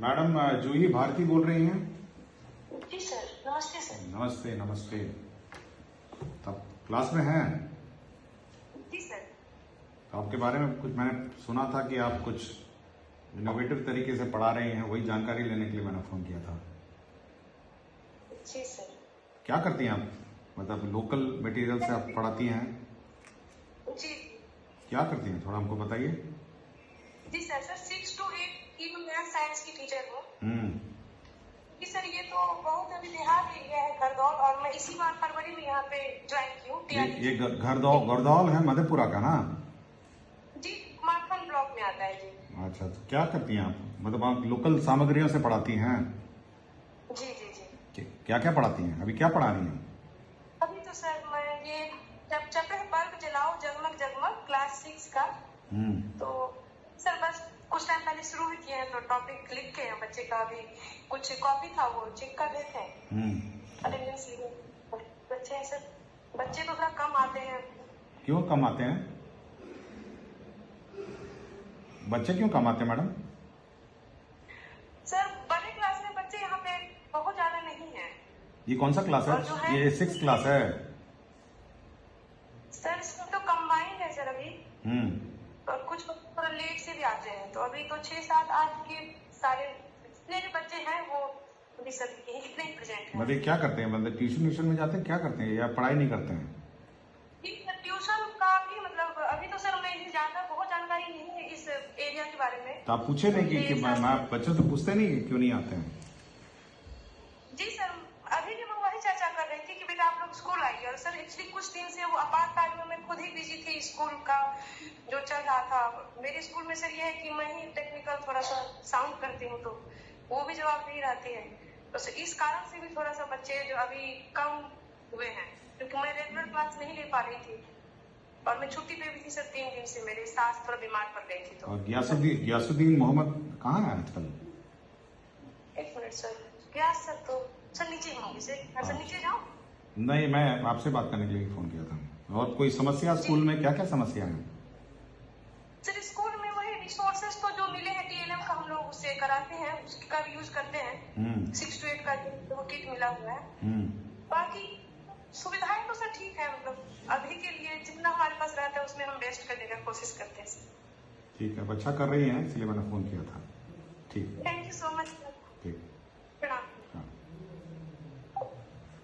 Madam जूही भारती बोल रही हैं? जी सर, नमस्ते सर। नमस्ते नमस्ते। तब क्लास में हैं? जी सर। तो आपके बारे में कुछ मैंने सुना था कि आप कुछ इनोवेटिव तरीके से पढ़ा रही हैं, वही जानकारी लेने के लिए मैंने फ़ोन किया था। जी सर। क्या करती हैं आप? मतलब लोकल मटेरियल से आप पढ़ाती हैं? जी क्या करती हैं, थोड़ा हमको बताइए। जी सर 6 to 8 की मैं मैथ साइंस की टीचर हूँ। जी सर, ये तो बहुत अभी देहात एरिया है घरदौल, और मैं इसी बार फरवरी में यहाँ पे ज्वाइन की हूँ। ये घरदौल है मधेपुरा का ना? जी, कुमारखंड ब्लॉक में आता है जी। अच्छा, तो क्या करती हैं आप? मतलब आप लोकल सामग्रियों से पढ़ाती हैं? जी जी जी। क्या क्या पढ़ाती हैं, अभी क्या पढ़ा रही हैं? अभी तो सर मैं ये चपे बल्ब जलाओ जगमग जगमग क्लास 6 का। तो सर बस कुछ टाइम पहले शुरू ही किए हैं, तो टॉपिक लिख के बच्चे का अभी कुछ कॉपी था वो चेक कर रहे थे। अटेंडेंस बच्चे हैं सर, बच्चे तो थोड़ा कम आते हैं। क्यों कम आते हैं? बच्चे क्यों कम आते हैं मैडम? सर बड़े क्लास में बच्चे यहाँ पे बहुत ज्यादा नहीं है। ये कौन सा क्लास है? ये 6 क्लास है सर, इसमें तो कंबाइंड है सर अभी। और कुछ थोड़ा लेट से भी आते हैं, तो अभी तो 6, 7, 8 के सारे जितने भी बच्चे हैं वो अभी सभी इतने ही प्रेजेंट हैं। मतलब क्या करते हैं, मतलब ट्यूशन में जाते हैं, क्या करते हैं, या पढ़ाई नहीं करते हैं? ट्यूशन का भी मतलब अभी तो सर मैं ज्यादा बहुत जानकारी नहीं है इस एरिया के बारे में। तो आप पूछे नहीं कि मैं बच्चों से पूछते नहीं क्यों नहीं आते हैं? जी सर, अभी भी मैं वही चर्चा कर रही थी कि बेटा आप लोग स्कूल आइए। और सर एक्चुअली कुछ दिन से वो आपातकाल में मैं खुद ही बिजी थी, स्कूल का जो चल रहा था। मेरे स्कूल में सर ये है कि मैं ही टेक्निकल थोड़ा सा साउंड करती हूँ, तो वो भी जवाब नहीं रहती है। तो सर इस कारण से भी थोड़ा सा बच्चे जो अभी कम हुए हैं, क्योंकि मैं रेगुलर क्लास नहीं ले पा रही थी। और मैं छुट्टी पे भी थी सर 3 दिन से, मेरी सास थोड़ा बीमार पड़ गई थी। तो और गियासुद्दीन मोहम्मद कहाँ है आजकल? एक मिनट सर, क्या सर? तो सर नीचे होंगे सर, नीचे जाओ। नहीं, मैं आपसे बात करने के लिए फोन किया था। और कोई समस्या स्कूल में, क्या क्या समस्या है? सर स्कूल में वही रिसोर्सेज तो जो मिले हैं TLM का हम लोग उससे कराते हैं, उसका भी यूज करते हैं। 6 to 8 का जो किट मिला हुआ है। बाकी सुविधाएं तो सर ठीक है, मतलब अभी के लिए जितना हमारे पास रहता है उसमें हम बेस्ट करने का कोशिश करते हैं। ठीक है, अच्छा कर रही हैं, इसलिए मैंने फोन किया था। ठीक, थैंक यू सो मच। ठीक, प्रणाम।